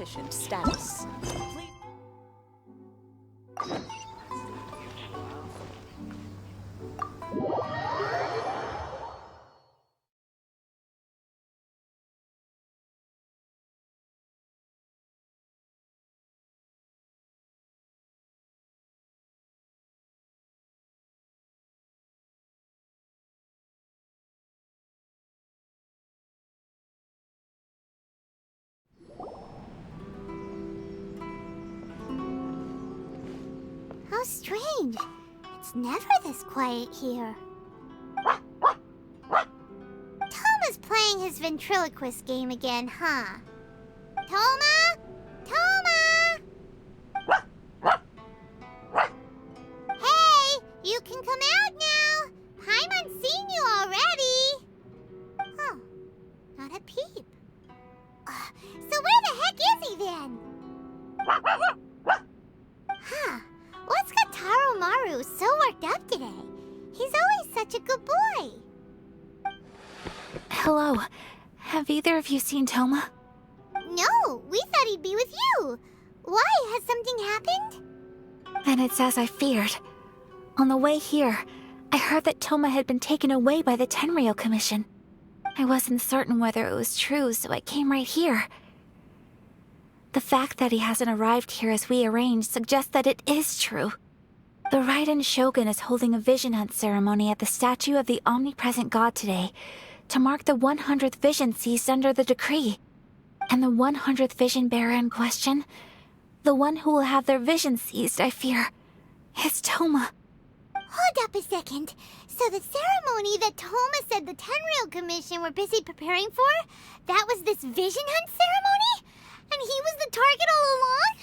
insufficient status. How strange. It's never this quiet here. Toma's playing his ventriloquist game again, huh? Toma? Toma! Hey, you can come out now. Paimon's seen you already. Oh, not a peep. So where the heck is he then? Huh. What's got Taro Maru so worked up today? He's always such a good boy. Hello. Have either of you seen Toma? No, we thought he'd be with you. Why? Has something happened? Then it's as I feared. On the way here, I heard that Toma had been taken away by the Tenryou Commission. I wasn't certain whether it was true, so I came right here. The fact that he hasn't arrived here as we arranged suggests that it is true. The Raiden Shogun is holding a vision hunt ceremony at the statue of the omnipresent god today to mark the 100th vision seized under the decree. And the 100th vision bearer in question, the one who will have their vision seized, I fear, is Toma. Hold up a second. So the ceremony that Toma said the Tenryou Commission were busy preparing for, that was this vision hunt ceremony? And he was the target all along?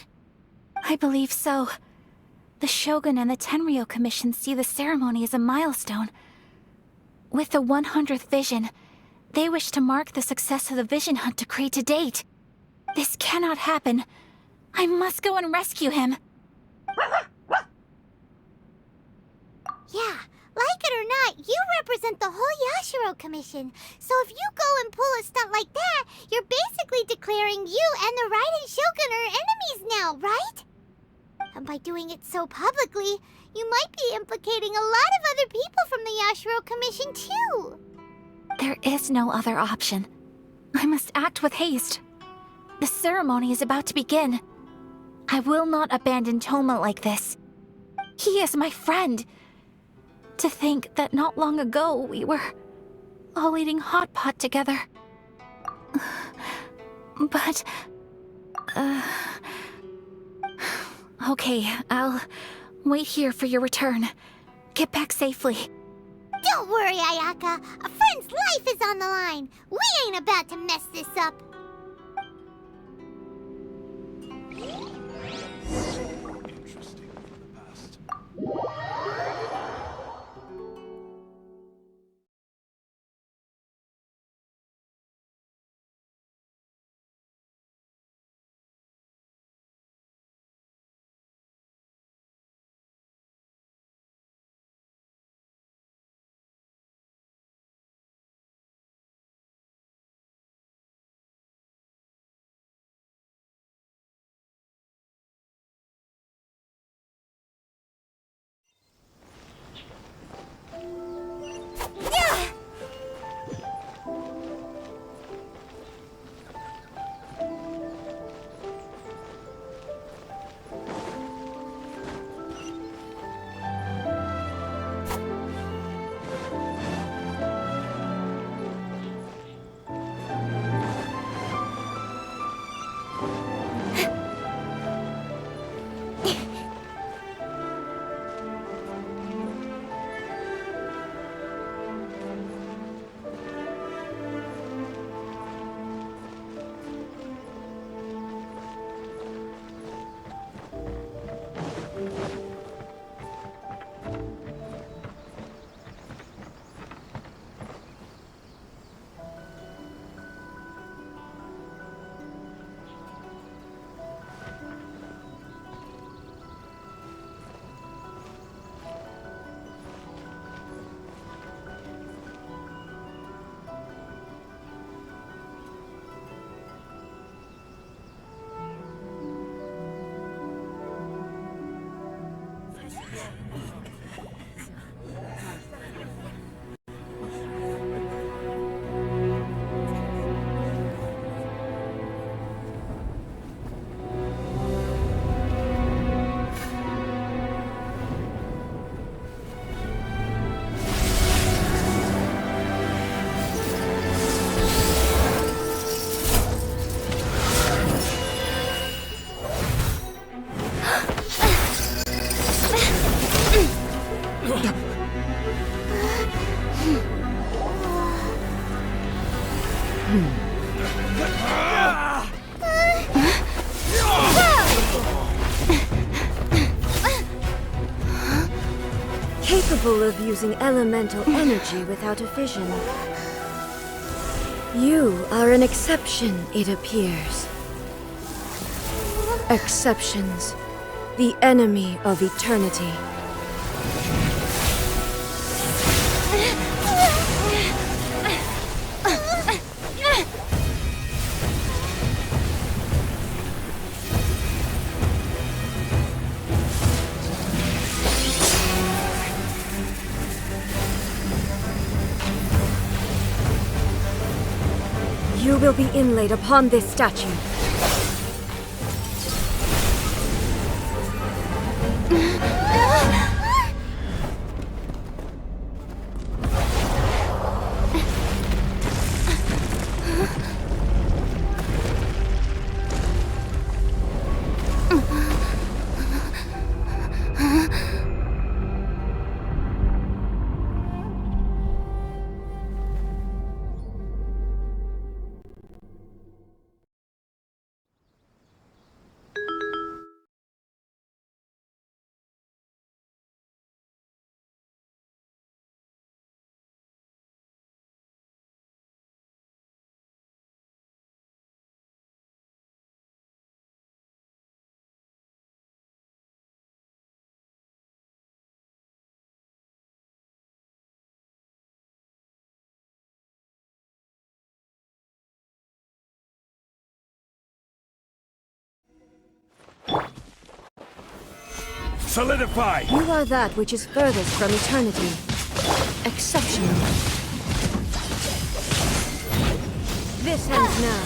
I believe so. The Shogun and the Tenryou Commission see the ceremony as a milestone. With the 100th vision, they wish to mark the success of the vision hunt decree to date. This cannot happen. I must go and rescue him. Yeah, like it or not, you represent the whole Yashiro Commission. So if you go and pull a stunt like that, you're basically declaring you and the Raiden Shogun are enemies now, right? And by doing it so publicly, you might be implicating a lot of other people from the Yashiro Commission too. There is no other option. I must act with haste. The ceremony is about to begin. I will not abandon Toma like this. He is my friend. To think that not long ago we were all eating hot pot together. But... Okay, I'll wait here for your return. Get back safely. Don't worry, Ayaka. A friend's life is on the line. We ain't about to mess this up. Capable of using elemental energy without a fission. You are an exception, it appears. Exceptions. The enemy of eternity. You will be inlaid upon this statue. Solidify! You are that which is furthest from eternity. Exceptional. This ends now.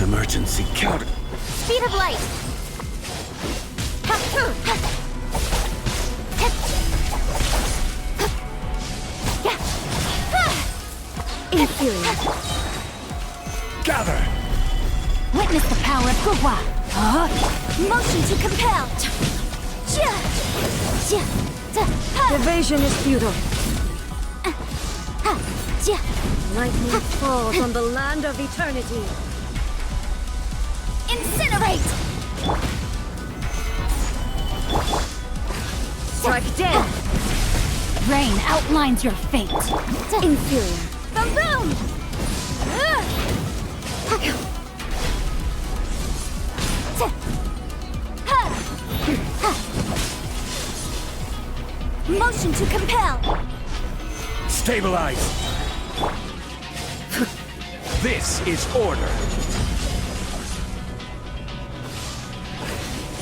Emergency counter. Speed of light. Inferior. Gather! Witness the power of Gugwa. Motion to compel. Evasion is futile. Lightning falls on the land of eternity. Incinerate. Strike dead. Rain outlines your fate. Inferior. Boom boom. Motion to compel. Stabilize! This is order.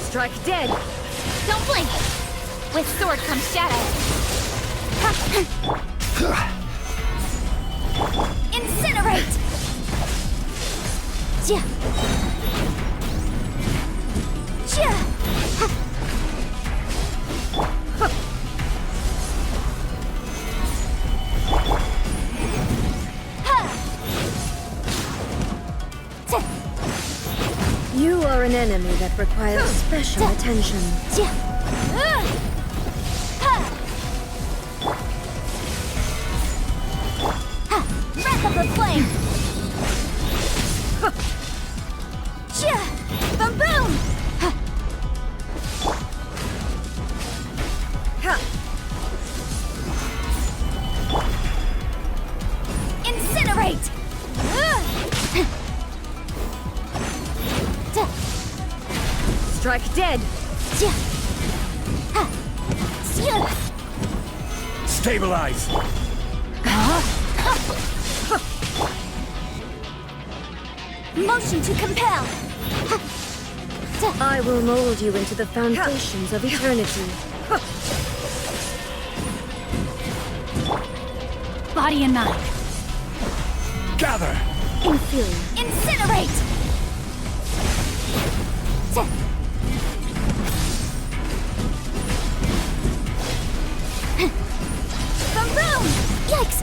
Strike dead. Don't blink. With sword comes shadow. Incinerate. You are an enemy that requires special attention. Breath of the flame. Boom boom. Incinerate. Strike dead. Stabilize! Motion to compel. I will mold you into the foundations of eternity. Body and mind. Gather! Inferior. Incinerate! Boom! Yikes!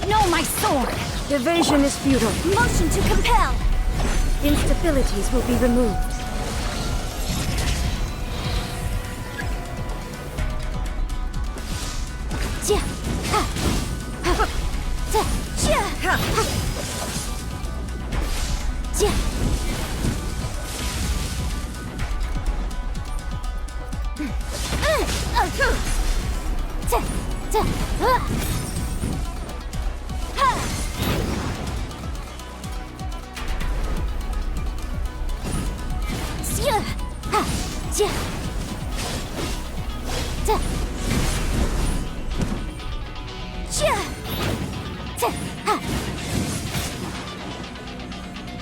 No, my sword! Evasion is futile. Motion to compel! Instabilities will be removed.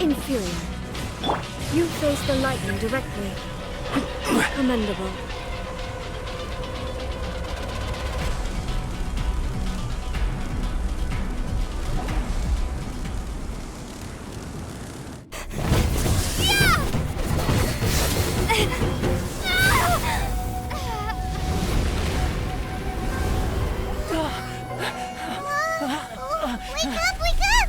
Inferior. You face the lightning directly. Commendable. Wake up, wake up!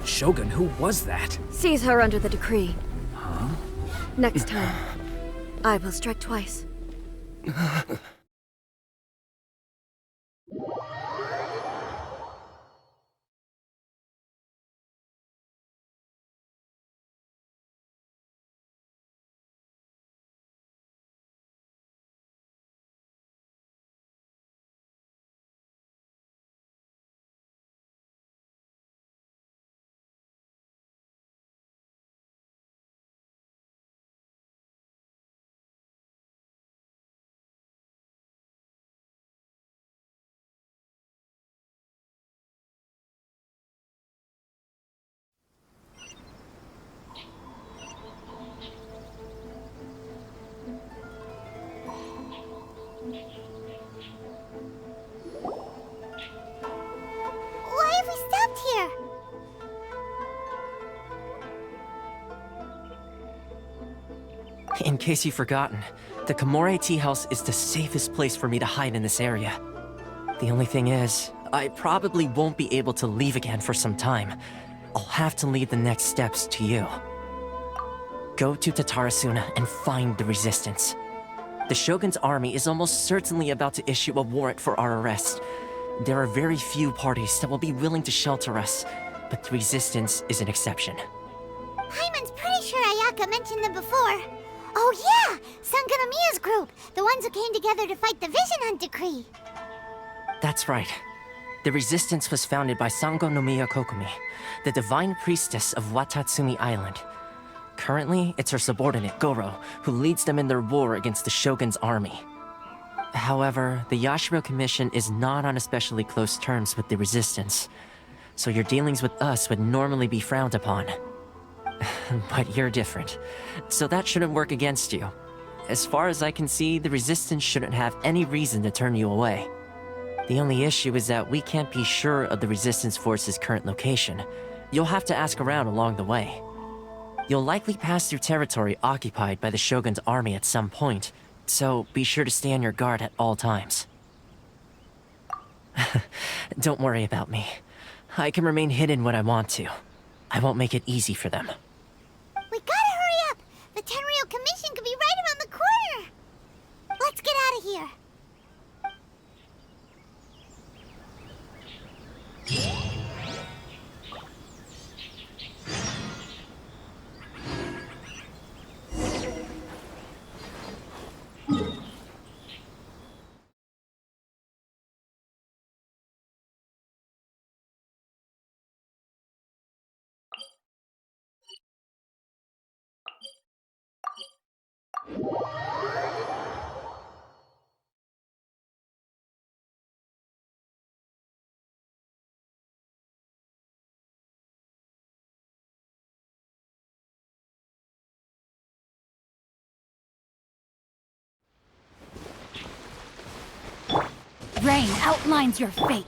Shogun, who was that? Seize her under the decree. Huh? Next time, I will strike twice. Why have we stopped here? In case you've forgotten, the Komore Tea House is the safest place for me to hide in this area. The only thing is, I probably won't be able to leave again for some time. I'll have to leave the next steps to you. Go to Tatarasuna and find the Resistance. The Shogun's army is almost certainly about to issue a warrant for our arrest. There are very few parties that will be willing to shelter us, but the Resistance is an exception. Paimon's pretty sure Ayaka mentioned them before. Oh yeah! Sangonomiya's group! The ones who came together to fight the Vision Hunt Decree! That's right. The Resistance was founded by Sango no Miya Kokumi, the divine priestess of Watatsumi Island. Currently, it's her subordinate, Goro, who leads them in their war against the Shogun's army. However, the Yashiro Commission is not on especially close terms with the Resistance, so your dealings with us would normally be frowned upon. But you're different, so that shouldn't work against you. As far as I can see, the Resistance shouldn't have any reason to turn you away. The only issue is that we can't be sure of the Resistance Force's current location. You'll have to ask around along the way. You'll likely pass through territory occupied by the Shogun's army at some point, so be sure to stay on your guard at all times. Don't worry about me. I can remain hidden when I want to. I won't make it easy for them. reign outlines your fate.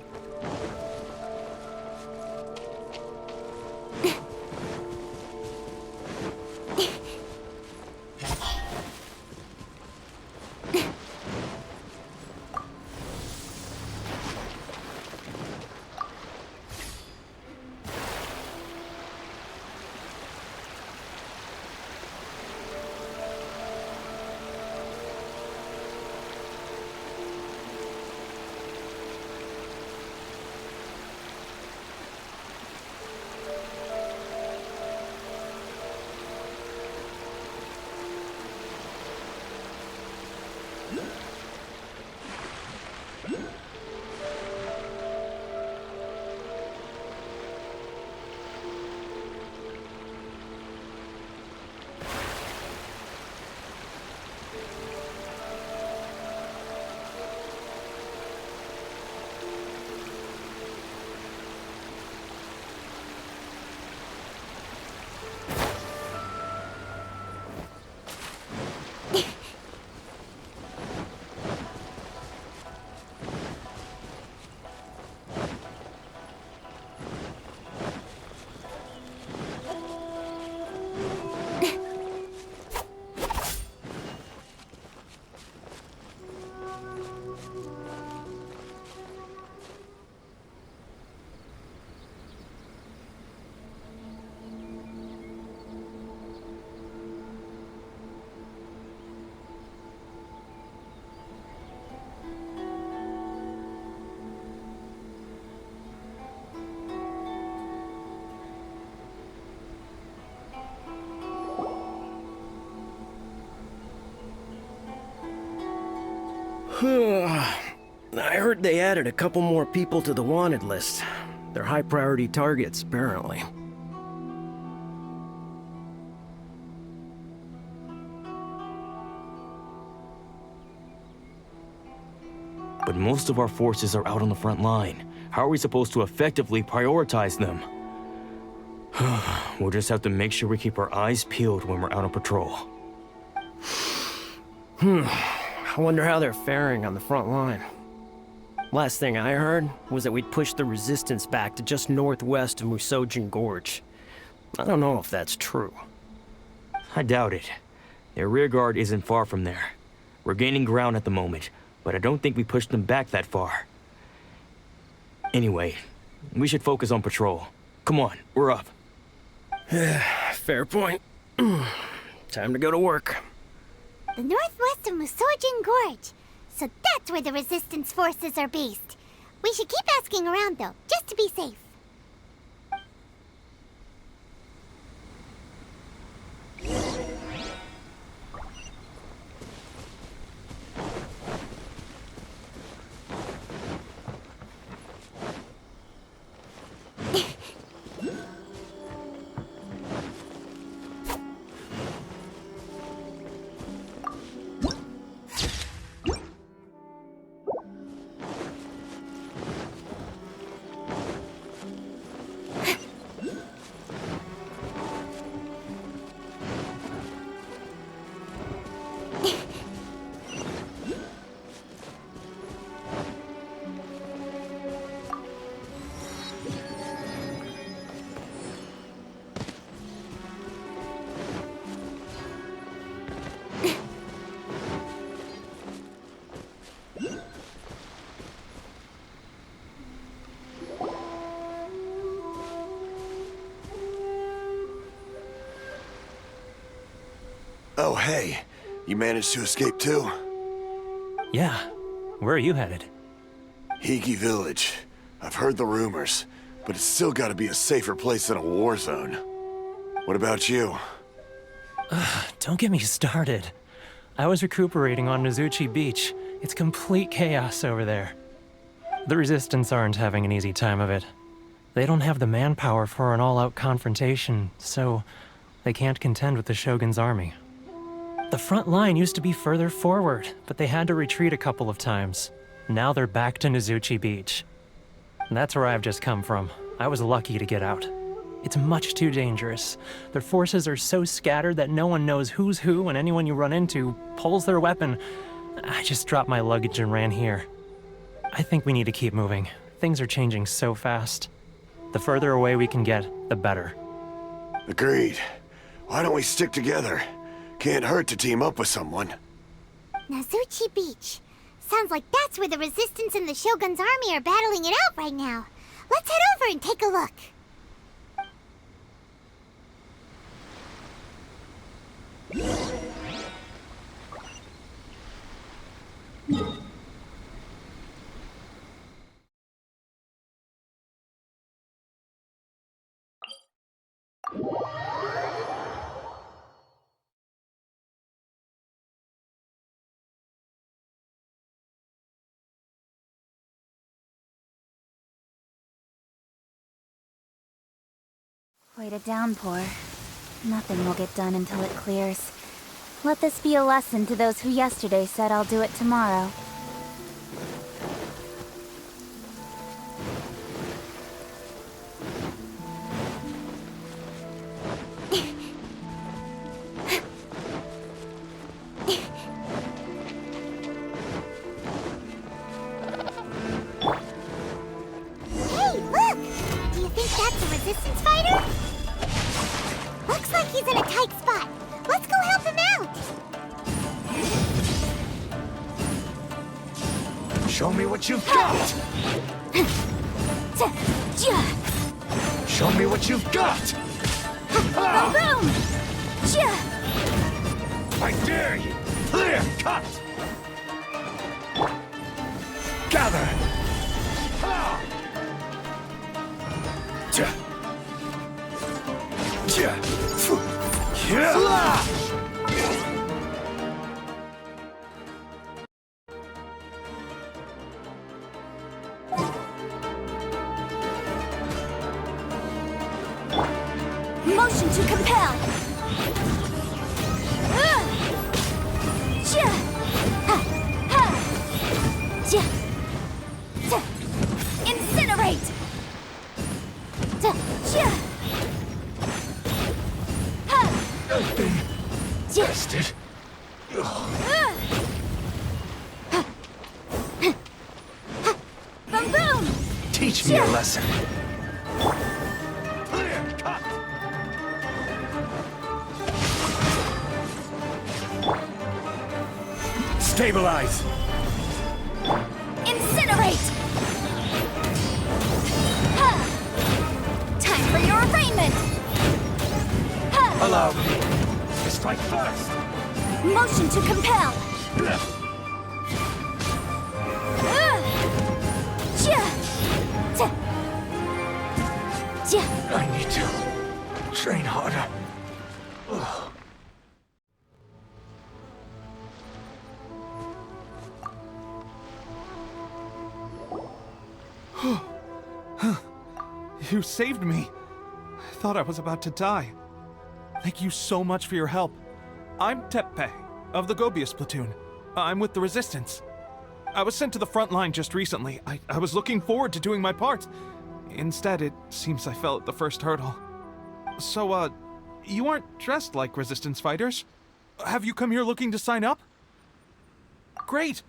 I heard they added a couple more people to the wanted list. They're high-priority targets, apparently. But most of our forces are out on the front line. How are we supposed to effectively prioritize them? We'll just have to make sure we keep our eyes peeled when we're out on patrol. I wonder how they're faring on the front line. Last thing I heard was that we'd pushed the resistance back to just northwest of Musojin Gorge. I don't know if that's true. I doubt it. Their rearguard isn't far from there. We're gaining ground at the moment, but I don't think we pushed them back that far. Anyway, we should focus on patrol. Come on, we're up. Fair point. Time to go to work. The northwest of Musojin Gorge. So that's where the resistance forces are based. We should keep asking around though, just to be safe. Oh, hey. You managed to escape too? Yeah. Where are you headed? Higi Village. I've heard the rumors, but it's still gotta be a safer place than a war zone. What about you? Don't get me started. I was recuperating on Nozuchi Beach. It's complete chaos over there. The Resistance aren't having an easy time of it. They don't have the manpower for an all-out confrontation, so they can't contend with the Shogun's army. The front line used to be further forward, but they had to retreat a couple of times. Now they're back to Nozuchi Beach. That's where I've just come from. I was lucky to get out. It's much too dangerous. Their forces are so scattered that no one knows who's who, and anyone you run into pulls their weapon. I just dropped my luggage and ran here. I think we need to keep moving. Things are changing so fast. The further away we can get, the better. Agreed. Why don't we stick together? Can't hurt to team up with someone. Nazuchi Beach. Sounds like that's where the Resistance and the Shogun's army are battling it out right now. Let's head over and take a look. Quite a downpour. Nothing will get done until it clears. Let this be a lesson to those who yesterday said I'll do it tomorrow. Hey, look! Do you think that's a Resistance fighter? Looks like he's in a tight spot. Let's go help him out! Show me what you've got! Show me what you've got! Boom! I dare you! Clear cut! Gather! Motion to compel! Incinerate! Tested. Boom boom! Teach me a lesson. Clear cut! Stabilize! Incinerate! Time for your arraignment! Allow me to strike first! Motion to compel! I need to train harder. You saved me. I thought I was about to die. Thank you so much for your help. I'm Teppei, of the Gobius platoon. I'm with the Resistance. I was sent to the front line just recently. I was looking forward to doing my part. Instead, it seems I fell at the first hurdle. So, you aren't dressed like Resistance fighters? Have you come here looking to sign up? Great!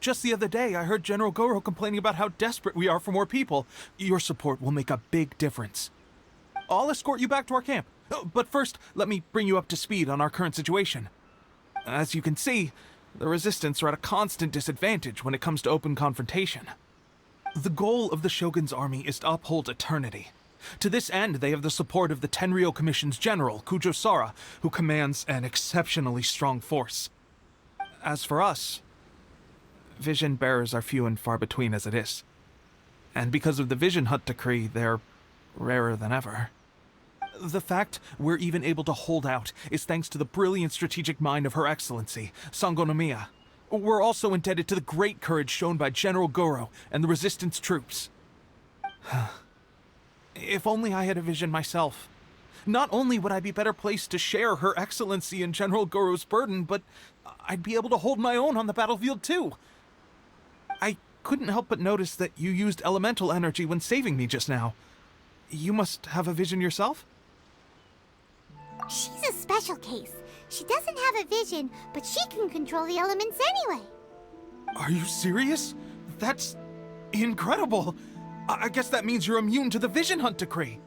Just the other day, I heard General Goro complaining about how desperate we are for more people. Your support will make a big difference. I'll escort you back to our camp. But first, let me bring you up to speed on our current situation. As you can see, the Resistance are at a constant disadvantage when it comes to open confrontation. The goal of the Shogun's army is to uphold eternity. To this end, they have the support of the Tenryou Commission's general, Kujo Sara, who commands an exceptionally strong force. As for us, vision bearers are few and far between as it is. And because of the Vision Hut decree, they're rarer than ever. The fact we're even able to hold out is thanks to the brilliant strategic mind of Her Excellency, Sango Nomiya. We're also indebted to the great courage shown by General Goro and the Resistance troops. If only I had a vision myself. Not only would I be better placed to share Her Excellency and General Goro's burden, but I'd be able to hold my own on the battlefield too. I couldn't help but notice that you used elemental energy when saving me just now. You must have a vision yourself? She's a special case. She doesn't have a vision, but she can control the elements anyway. Are you serious? That's Incredible! I guess that means you're immune to the Vision Hunt decree.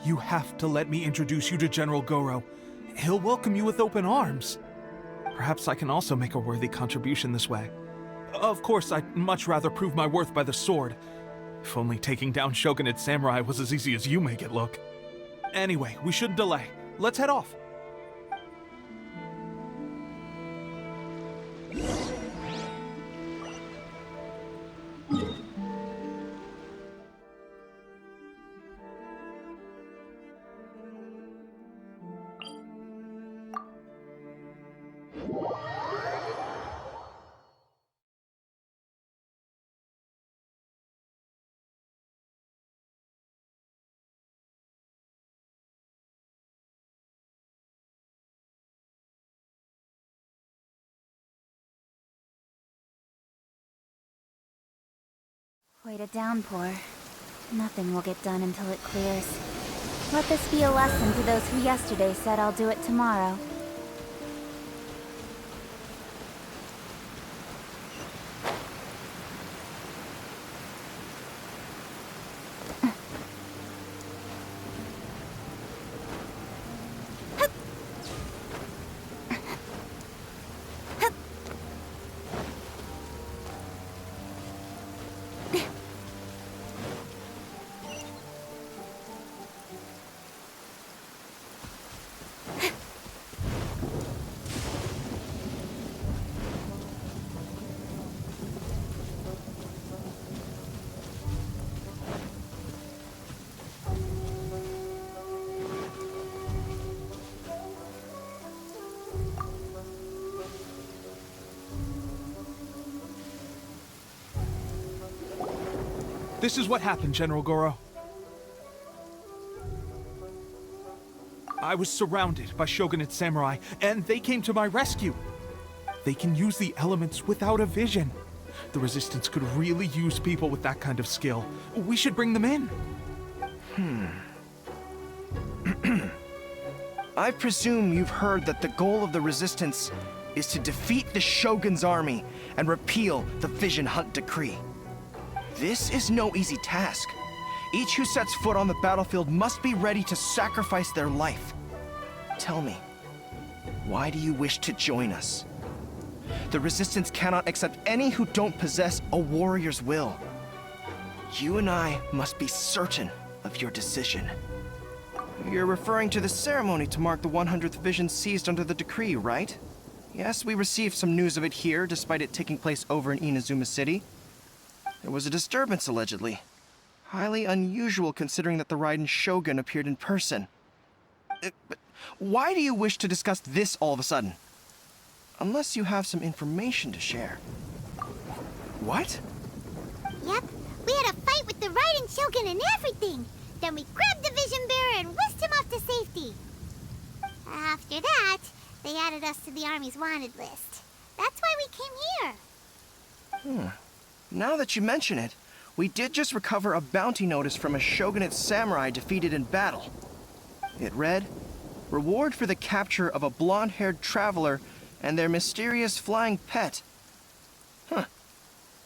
You have to let me introduce you to General Goro. He'll welcome you with open arms. Perhaps I can also make a worthy contribution this way. Of course, I'd much rather prove my worth by the sword. If only taking down Shogunate Samurai was as easy as you make it look. Anyway, we shouldn't delay. Let's head off. Quite a downpour. Nothing will get done until it clears. Let this be a lesson to those who yesterday said I'll do it tomorrow. This is what happened, General Goro. I was surrounded by Shogunate Samurai, and they came to my rescue. They can use the elements without a vision. The Resistance could really use people with that kind of skill. We should bring them in. I presume you've heard that the goal of the Resistance is to defeat the Shogun's army and repeal the Vision Hunt decree. This is no easy task. Each who sets foot on the battlefield must be ready to sacrifice their life. Tell me, why do you wish to join us? The Resistance cannot accept any who don't possess a warrior's will. You and I must be certain of your decision. You're referring to the ceremony to mark the 100th vision seized under the decree, right? Yes, we received some news of it here, despite it taking place over in Inazuma City. There was a disturbance, allegedly. Highly unusual considering that the Raiden Shogun appeared in person. But why do you wish to discuss this all of a sudden? Unless you have some information to share. What? Yep, we had a fight with the Raiden Shogun and everything. Then we grabbed the Vision Bearer and whisked him off to safety. After that, they added us to the Army's wanted list. That's why we came here. Now that you mention it, we did just recover a bounty notice from a Shogunate samurai defeated in battle. It read, "Reward for the capture of a blonde-haired traveler and their mysterious flying pet."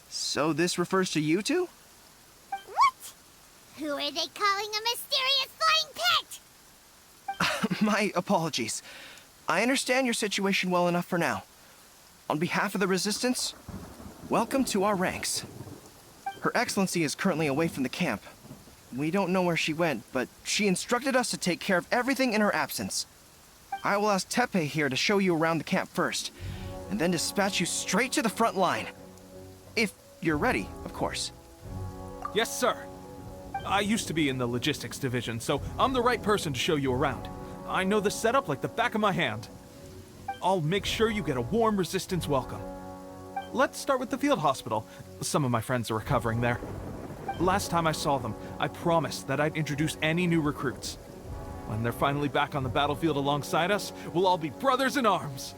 So this refers to you two? What? Who are they calling a mysterious flying pet? My apologies. I understand your situation well enough for now. On behalf of the Resistance, welcome to our ranks. Her Excellency is currently away from the camp. We don't know where she went, but she instructed us to take care of everything in her absence. I will ask Teppei here to show you around the camp first, and then dispatch you straight to the front line. If you're ready, of course. Yes, sir. I used to be in the logistics division, so I'm the right person to show you around. I know the setup like the back of my hand. I'll make sure you get a warm Resistance welcome. Let's start with the field hospital. Some of my friends are recovering there. Last time I saw them, I promised that I'd introduce any new recruits. When they're finally back on the battlefield alongside us, we'll all be brothers in arms.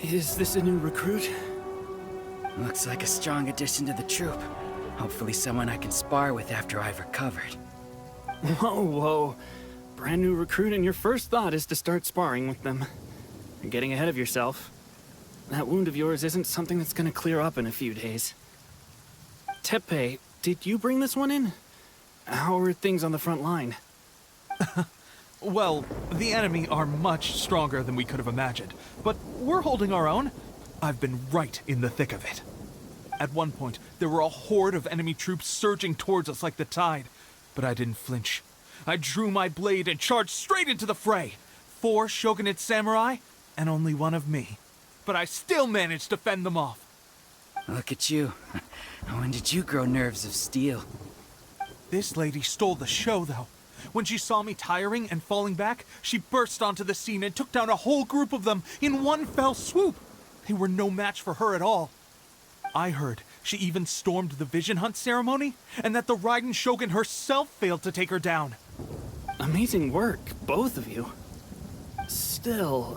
Is this a new recruit? Looks like a strong addition to the troop. Hopefully someone I can spar with after I've recovered. Whoa, whoa. Brand new recruit and your first thought is to start sparring with them. You're getting ahead of yourself. That wound of yours isn't something that's gonna clear up in a few days. Teppei, did you bring this one in? How are things on the front line? Well, the enemy are much stronger than we could have imagined, but we're holding our own. I've been right in the thick of it. At one point, there were a horde of enemy troops surging towards us like the tide, but I didn't flinch. I drew my blade and charged straight into the fray. 4 shogunate samurai, and only 1 of me. But I still managed to fend them off. Look at you. When did you grow nerves of steel? This lady stole the show, though. When she saw me tiring and falling back, she burst onto the scene and took down a whole group of them in one fell swoop. They were no match for her at all. I heard she even stormed the vision hunt ceremony, and that the Raiden Shogun herself failed to take her down. Amazing work, both of you. Still,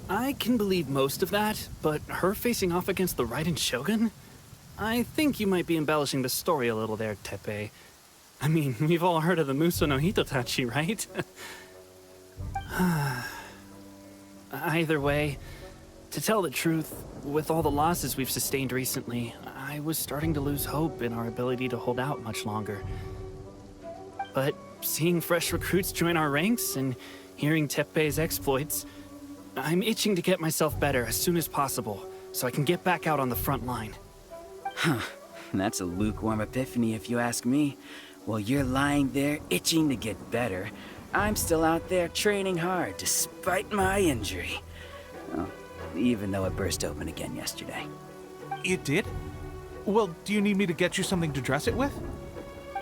I can believe most of that, but her facing off against the Raiden Shogun? I think you might be embellishing the story a little there, Teppei. I mean, we've all heard of the Muso no Hitotachi, right? Either way, to tell the truth, with all the losses we've sustained recently, I was starting to lose hope in our ability to hold out much longer. But seeing fresh recruits join our ranks and hearing Teppei's exploits, I'm itching to get myself better as soon as possible, so I can get back out on the front line. Huh. That's a lukewarm epiphany if you ask me. While you're lying there itching to get better, I'm still out there training hard despite my injury. Oh, even though it burst open again yesterday. It did? Well, do you need me to get you something to dress it with?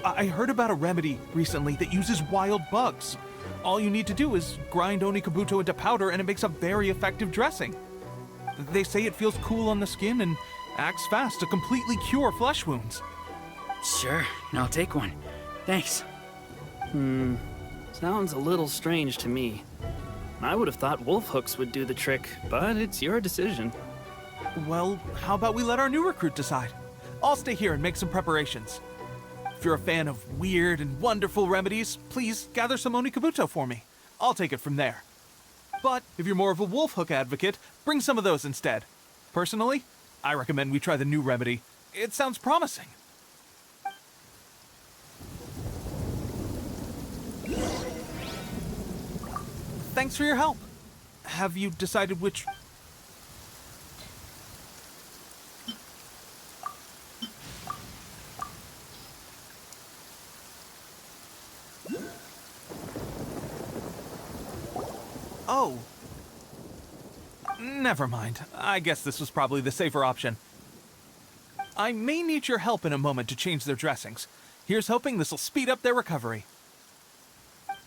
I heard about a remedy recently that uses wild bugs. All you need to do is grind Onikabuto into powder and it makes a very effective dressing. They say it feels cool on the skin and acts fast to completely cure flesh wounds. Sure, I'll take one. Thanks. Sounds a little strange to me. I would have thought wolf hooks would do the trick, but it's your decision. Well, how about we let our new recruit decide? I'll stay here and make some preparations. If you're a fan of weird and wonderful remedies, please gather some Onikabuto for me. I'll take it from there. But if you're more of a wolf hook advocate, bring some of those instead. Personally, I recommend we try the new remedy. It sounds promising. Thanks for your help. Have you decided which... Oh. Never mind. I guess this was probably the safer option. I may need your help in a moment to change their dressings. Here's hoping this'll speed up their recovery.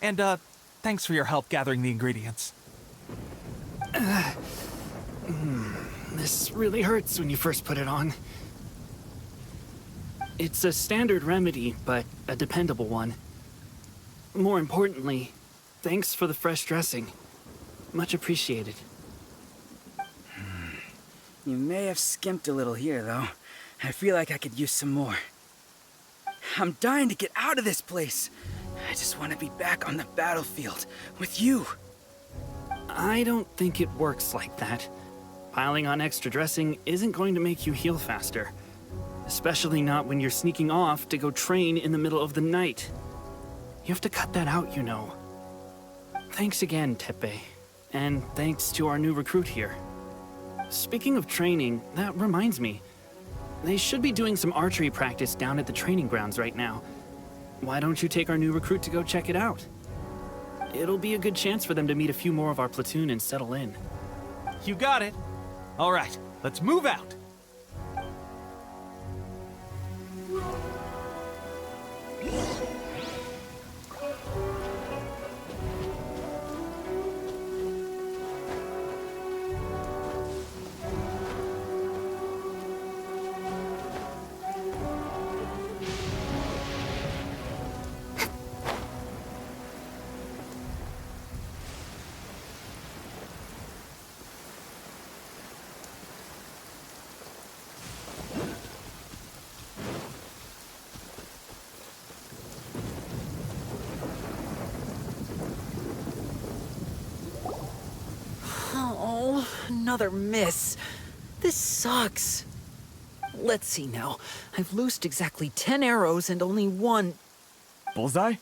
And, thanks for your help gathering the ingredients. This really hurts when you first put it on. It's a standard remedy, but a dependable one. More importantly, thanks for the fresh dressing. Much appreciated. You may have skimped a little here, though. I feel like I could use some more. I'm dying to get out of this place. I just want to be back on the battlefield with you. I don't think it works like that. Piling on extra dressing isn't going to make you heal faster. Especially not when you're sneaking off to go train in the middle of the night. You have to cut that out, you know. Thanks again, Teppei. And thanks to our new recruit here. Speaking of training, that reminds me. They should be doing some archery practice down at the training grounds right now. Why don't you take our new recruit to go check it out? It'll be a good chance for them to meet a few more of our platoon and settle in. You got it. All right, let's move out. another miss. This sucks. Let's see now. I've loosed exactly 10 arrows and only one... Bullseye?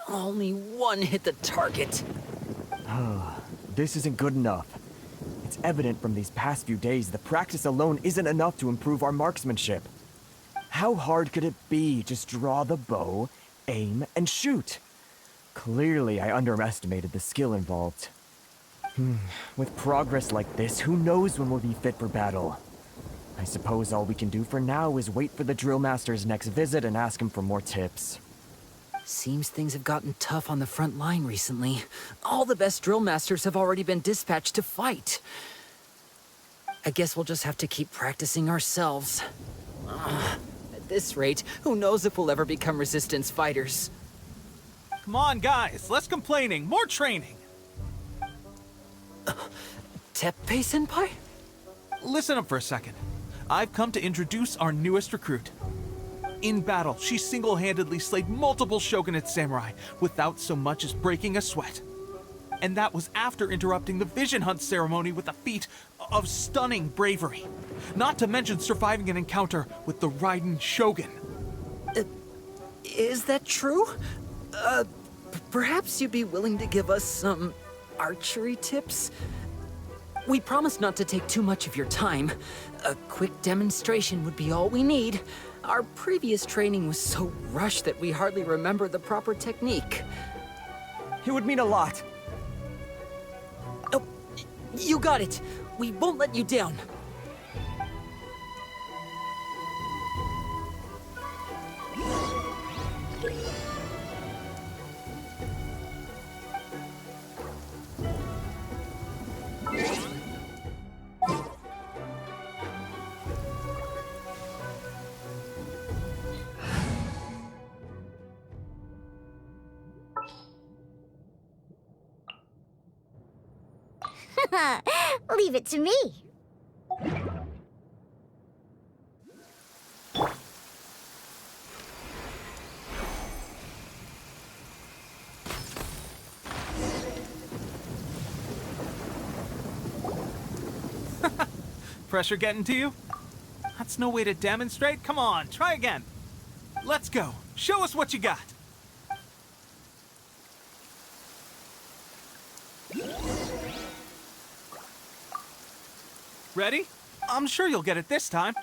Only one hit the target. This isn't good enough. It's evident from these past few days the practice alone isn't enough to improve our marksmanship. How hard could it be? Just draw the bow, aim, and shoot. Clearly, I underestimated the skill involved. With progress like this, who knows when we'll be fit for battle? I suppose all we can do for now is wait for the drill master's next visit and ask him for more tips. Seems things have gotten tough on the front line recently. All the best drill masters have already been dispatched to fight. I guess we'll just have to keep practicing ourselves. At this rate, who knows if we'll ever become resistance fighters. Come on, guys, less complaining, more training. Teppei-senpai? Listen up for a second. I've come to introduce our newest recruit. In battle, she single-handedly slayed multiple shogunate samurai without so much as breaking a sweat. And that was after interrupting the vision hunt ceremony with a feat of stunning bravery. Not to mention surviving an encounter with the Raiden Shogun. Is that true? Perhaps you'd be willing to give us some archery tips? We promise not to take too much of your time. A quick demonstration would be all we need. Our previous training was so rushed that we hardly remember the proper technique. It would mean a lot. Oh, you got it. We won't let you down. Leave it to me. Pressure getting to you? That's no way to demonstrate. Come on, try again. Let's go. Show us what you got. Ready? I'm sure you'll get it this time.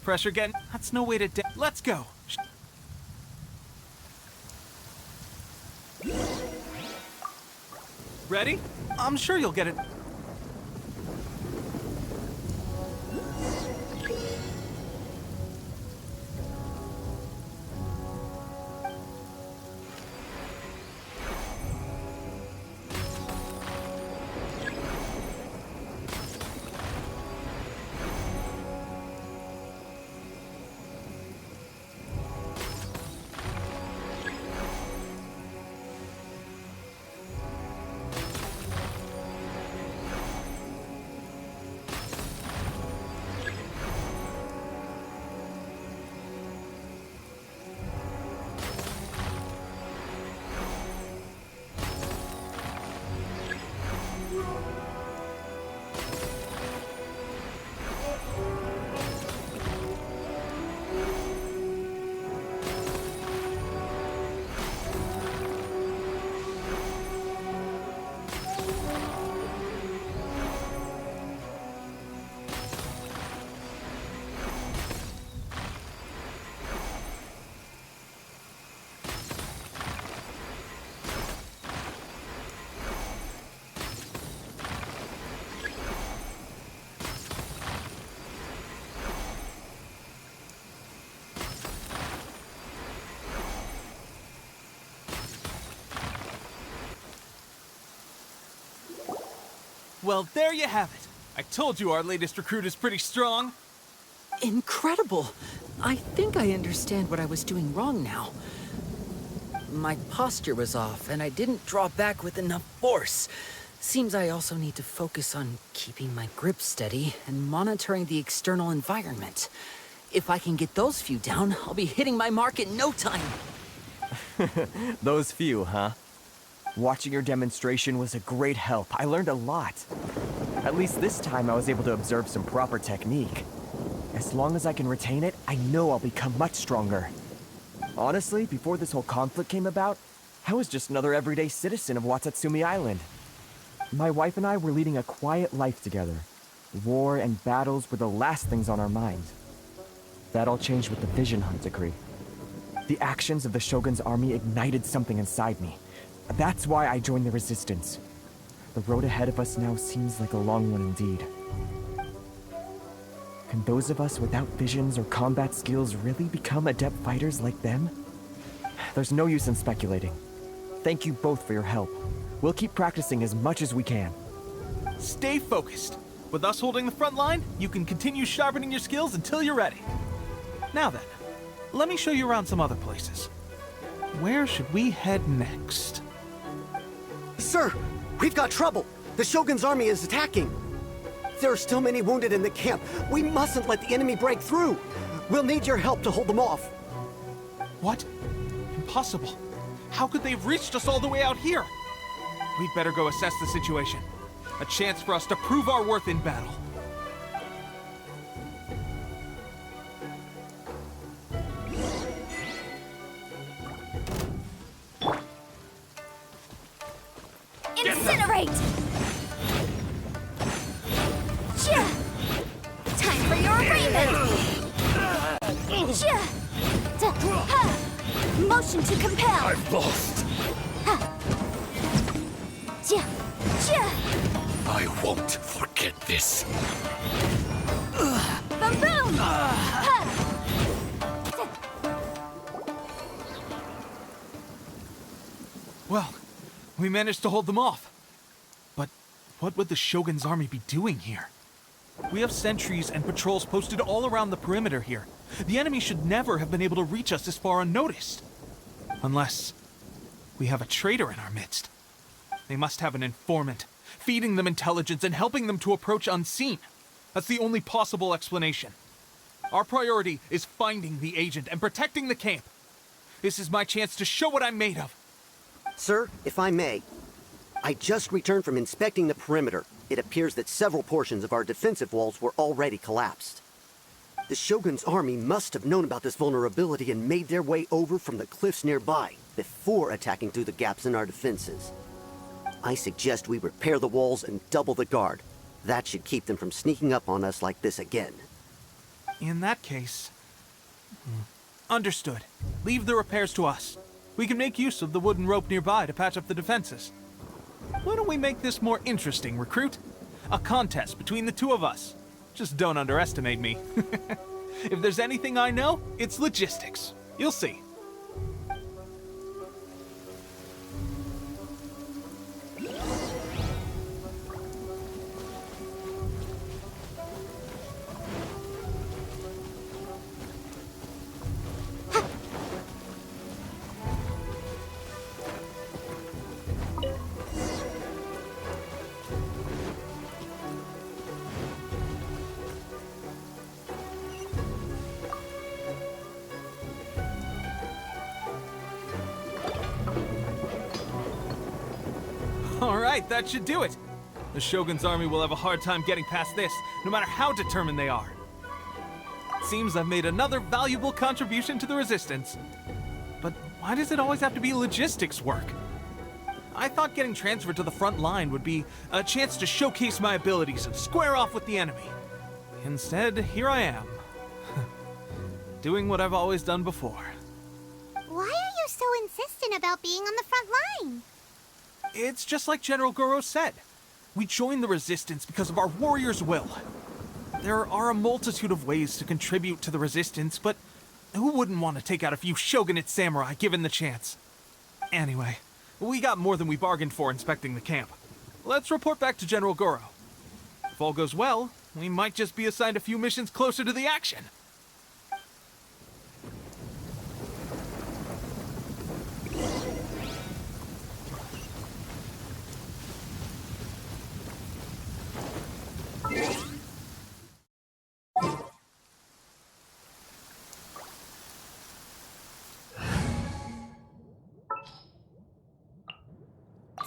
Pressure getting... That's no way to... Let's go. Ready? I'm sure you'll get it. Well, there you have it. I told you our latest recruit is pretty strong. Incredible! I think I understand what I was doing wrong now. My posture was off, and I didn't draw back with enough force. Seems I also need to focus on keeping my grip steady and monitoring the external environment. If I can get those few down, I'll be hitting my mark in no time. Those few, huh? Watching your demonstration was a great help. I learned a lot. At least this time I was able to observe some proper technique. As long as I can retain it, I know I'll become much stronger. Honestly, before this whole conflict came about, I was just another everyday citizen of Watatsumi Island. My wife and I were leading a quiet life together. War and battles were the last things on our mind. That all changed with the Vision Hunt decree. The actions of the Shogun's army ignited something inside me. That's why I joined the Resistance. The road ahead of us now seems like a long one indeed. Can those of us without visions or combat skills really become adept fighters like them? There's no use in speculating. Thank you both for your help. We'll keep practicing as much as we can. Stay focused. With us holding the front line, you can continue sharpening your skills until you're ready. Now then, let me show you around some other places. Where should we head next? Sir, we've got trouble. The Shogun's army is attacking. There are still many wounded in the camp. We mustn't let the enemy break through. We'll need your help to hold them off. What? Impossible. How could they have reached us all the way out here? We'd better go assess the situation. A chance for us to prove our worth in battle. Incinerate! Time for your arraignment! Motion to compel! I've lost. I won't forget this. Boom boom! Well, we managed to hold them off. But what would the Shogun's army be doing here? We have sentries and patrols posted all around the perimeter here. The enemy should never have been able to reach us this far unnoticed. Unless we have a traitor in our midst. They must have an informant, feeding them intelligence and helping them to approach unseen. That's the only possible explanation. Our priority is finding the agent and protecting the camp. This is my chance to show what I'm made of. Sir, if I may, I just returned from inspecting the perimeter. It appears that several portions of our defensive walls were already collapsed. The Shogun's army must have known about this vulnerability and made their way over from the cliffs nearby before attacking through the gaps in our defenses. I suggest we repair the walls and double the guard. That should keep them from sneaking up on us like this again. In that case... Understood. Leave the repairs to us. We can make use of the wooden rope nearby to patch up the defenses. Why don't we make this more interesting, recruit? A contest between the two of us. Just don't underestimate me. If there's anything I know, it's logistics. You'll see. Alright, that should do it. The Shogun's army will have a hard time getting past this, no matter how determined they are. Seems I've made another valuable contribution to the Resistance. But why does it always have to be logistics work? I thought getting transferred to the front line would be a chance to showcase my abilities and square off with the enemy. Instead, here I am. Doing what I've always done before. Why are you so insistent about being on the front line? It's just like General Goro said. We joined the Resistance because of our warriors' will. There are a multitude of ways to contribute to the Resistance, but who wouldn't want to take out a few shogunate samurai given the chance? Anyway, we got more than we bargained for inspecting the camp. Let's report back to General Goro. If all goes well, we might just be assigned a few missions closer to the action.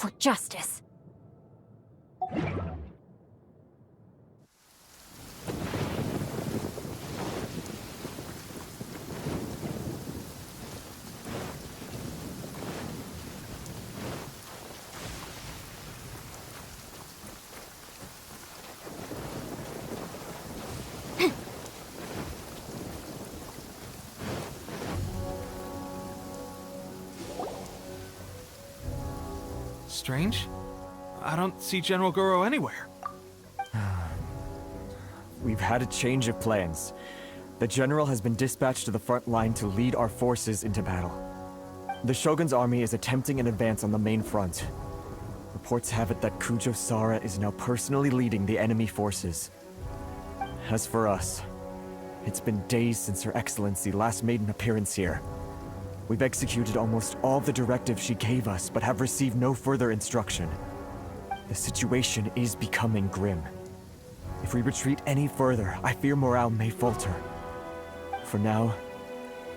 for justice. Strange. I don't see General Goro anywhere. We've had a change of plans. The General has been dispatched to the front line to lead our forces into battle. The Shogun's army is attempting an advance on the main front. Reports have it that Kujo Sara is now personally leading the enemy forces. As for us, it's been days since Her Excellency last made an appearance here. We've executed almost all the directives she gave us, but have received no further instruction. The situation is becoming grim. If we retreat any further, I fear morale may falter. For now,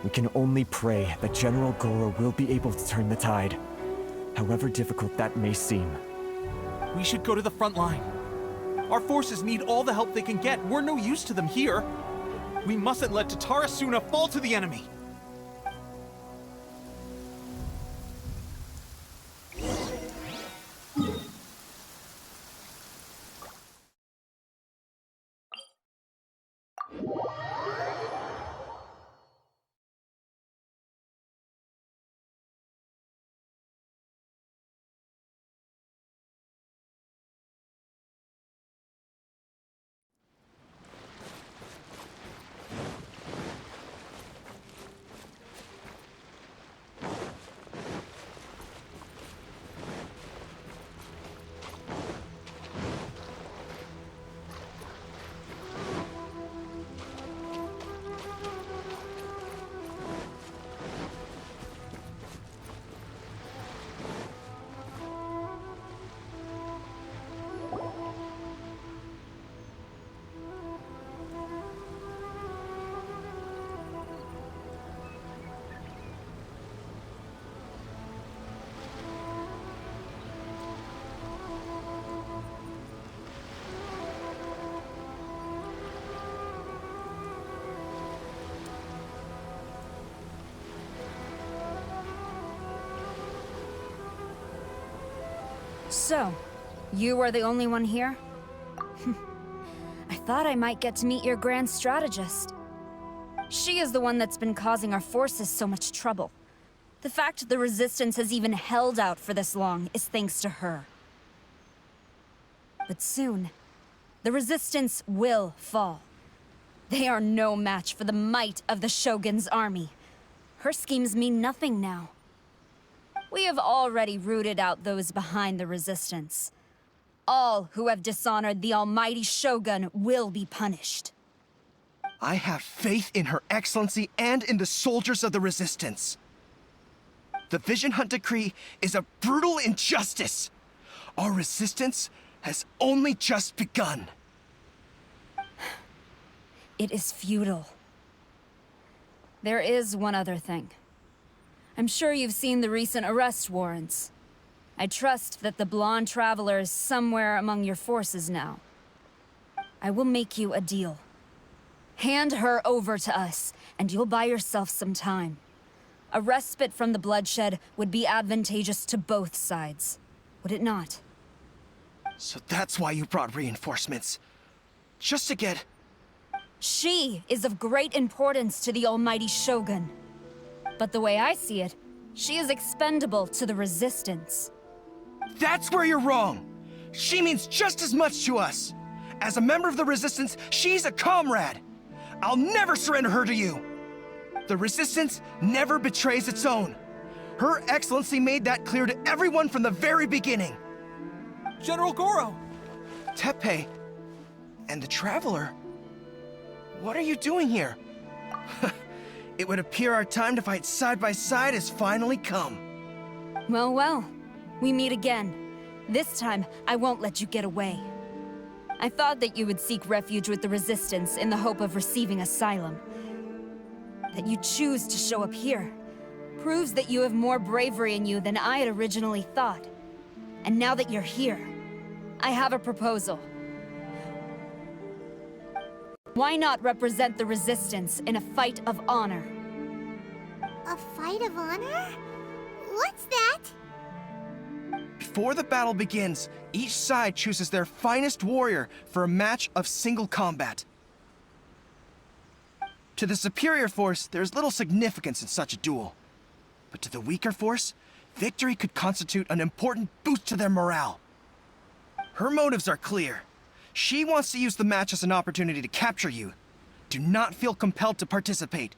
we can only pray that General Goro will be able to turn the tide, however difficult that may seem. We should go to the front line. Our forces need all the help they can get. We're no use to them here. We mustn't let Tatarasuna fall to the enemy. So, you are the only one here? I thought I might get to meet your grand strategist. She is the one that's been causing our forces so much trouble. The fact the Resistance has even held out for this long is thanks to her. But soon, the Resistance will fall. They are no match for the might of the Shogun's army. Her schemes mean nothing now. We have already rooted out those behind the Resistance. All who have dishonored the almighty Shogun will be punished. I have faith in Her Excellency and in the soldiers of the Resistance. The Vision Hunt Decree is a brutal injustice. Our resistance has only just begun. It is futile. There is one other thing. I'm sure you've seen the recent arrest warrants. I trust that the blonde traveler is somewhere among your forces now. I will make you a deal. Hand her over to us, and you'll buy yourself some time. A respite from the bloodshed would be advantageous to both sides, would it not? So that's why you brought reinforcements. Just to get... She is of great importance to the almighty Shogun. But the way I see it, she is expendable to the Resistance. That's where you're wrong! She means just as much to us! As a member of the Resistance, she's a comrade! I'll never surrender her to you! The Resistance never betrays its own. Her Excellency made that clear to everyone from the very beginning. General Goro! Teppei and the Traveler? What are you doing here? It would appear our time to fight side by side has finally come. Well, well. We meet again. This time, I won't let you get away. I thought that you would seek refuge with the Resistance in the hope of receiving asylum. That you choose to show up here proves that you have more bravery in you than I had originally thought. And now that you're here, I have a proposal. Why not represent the Resistance in a fight of honor? A fight of honor? What's that? Before the battle begins, each side chooses their finest warrior for a match of single combat. To the superior force, there is little significance in such a duel. But to the weaker force, victory could constitute an important boost to their morale. Her motives are clear. She wants to use the match as an opportunity to capture you. Do not feel compelled to participate.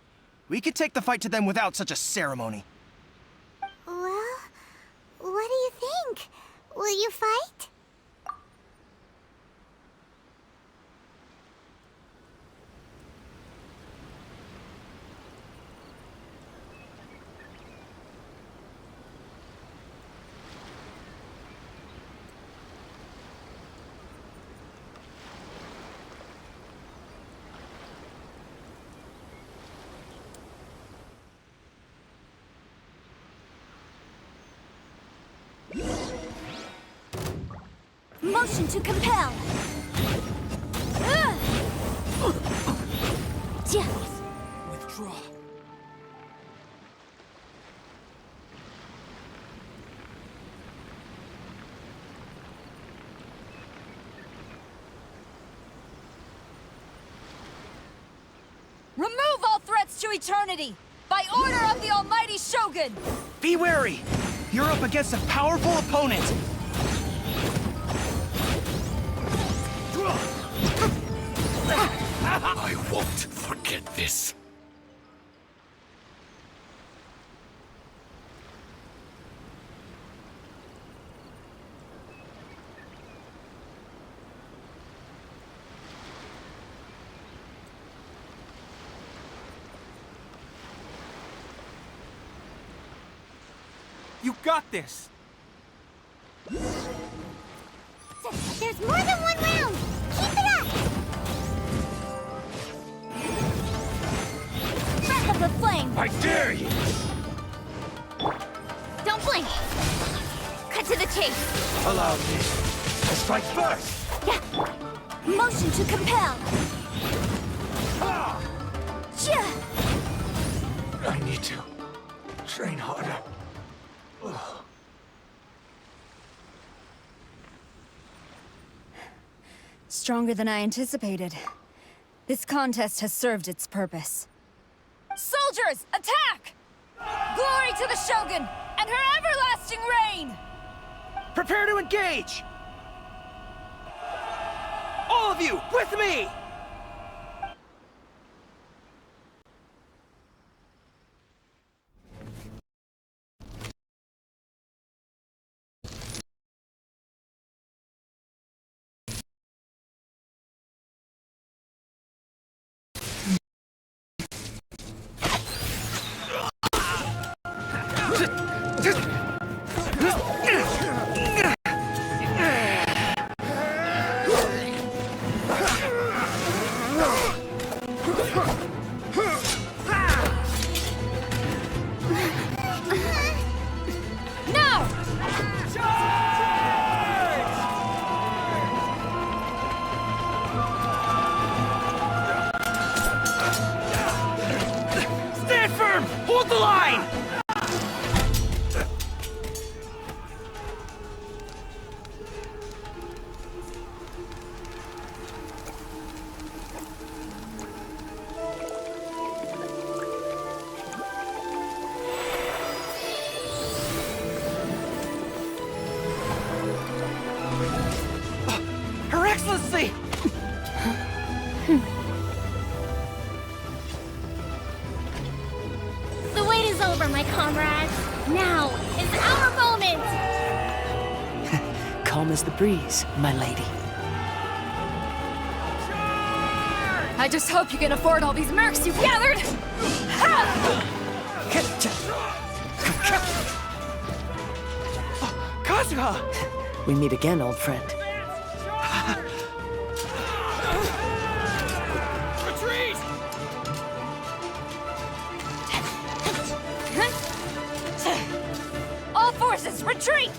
We can take the fight to them without such a ceremony. Well, what do you think? Will you fight? Motion to compel. Withdraw. Remove all threats to eternity! By order of the Almighty Shogun! Be wary! You're up against a powerful opponent! I won't forget this. You got this! There's more than one round! Keep it up! Breath of the flame! I dare you! Don't blink! Cut to the chase! Allow me to strike first! Yeah. Motion to compel! I need to train harder. Stronger than I anticipated. This contest has served its purpose. Soldiers, attack! Glory to the Shogun and her everlasting reign! Prepare to engage! All of you, with me! Hold the line! Her Excellency! The wait is over, my comrades. Now is our moment! Calm as the breeze, my lady. I just hope you can afford all these mercs you've gathered! Kazuha! We meet again, old friend. Retreat! All forces, retreat!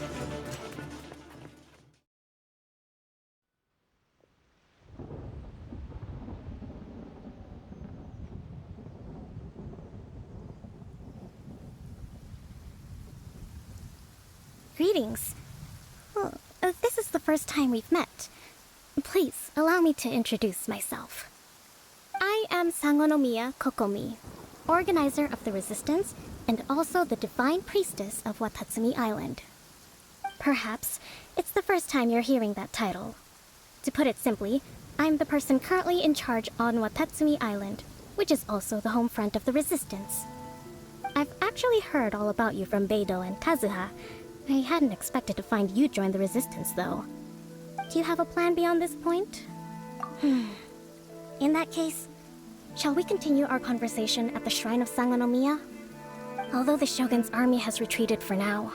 Greetings. Well, this is the first time we've met. Please, allow me to introduce myself. I am Sangonomiya Kokomi, organizer of the Resistance and also the Divine Priestess of Watatsumi Island. Perhaps it's the first time you're hearing that title. To put it simply, I'm the person currently in charge on Watatsumi Island, which is also the home front of the Resistance. I've actually heard all about you from Beidou and Kazuha. I hadn't expected to find you join the Resistance, though. Do you have a plan beyond this point? In that case, shall we continue our conversation at the Shrine of Sangonomiya? Although the Shogun's army has retreated for now,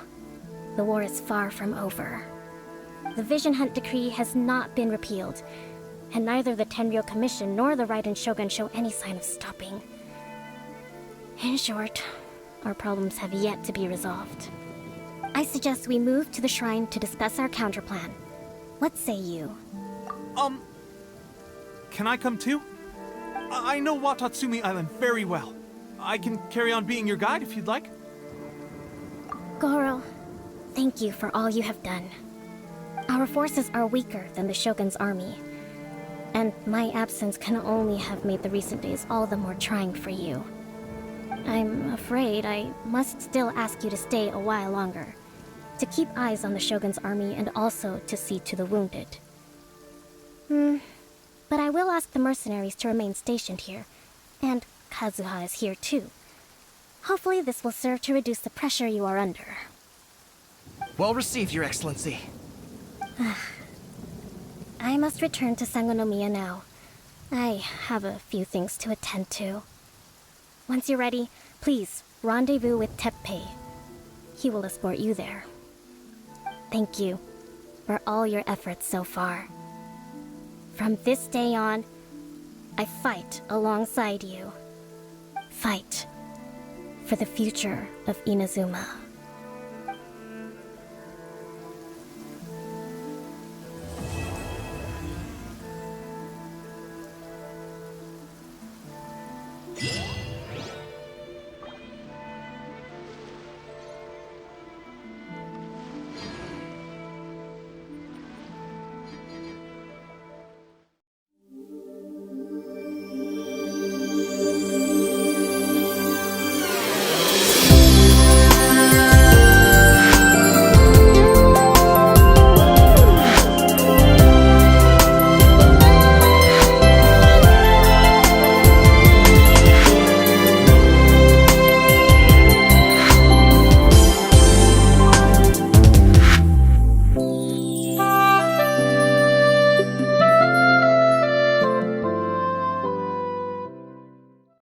the war is far from over. The Vision Hunt Decree has not been repealed, and neither the Tenryou Commission nor the Raiden Shogun show any sign of stopping. In short, our problems have yet to be resolved. I suggest we move to the shrine to discuss our counterplan. What say you? Can I come too? I know Watatsumi Island very well. I can carry on being your guide if you'd like. Goro, thank you for all you have done. Our forces are weaker than the Shogun's army, and my absence can only have made the recent days all the more trying for you. I'm afraid I must still ask you to stay a while longer, to keep eyes on the Shogun's army and also to see to the wounded. But I will ask the mercenaries to remain stationed here, and Kazuha is here too. Hopefully this will serve to reduce the pressure you are under. Well received, Your Excellency. I must return to Sangonomiya now. I have a few things to attend to. Once you're ready, please rendezvous with Teppei. He will escort you there. Thank you for all your efforts so far. From this day on, I fight alongside you. Fight for the future of Inazuma.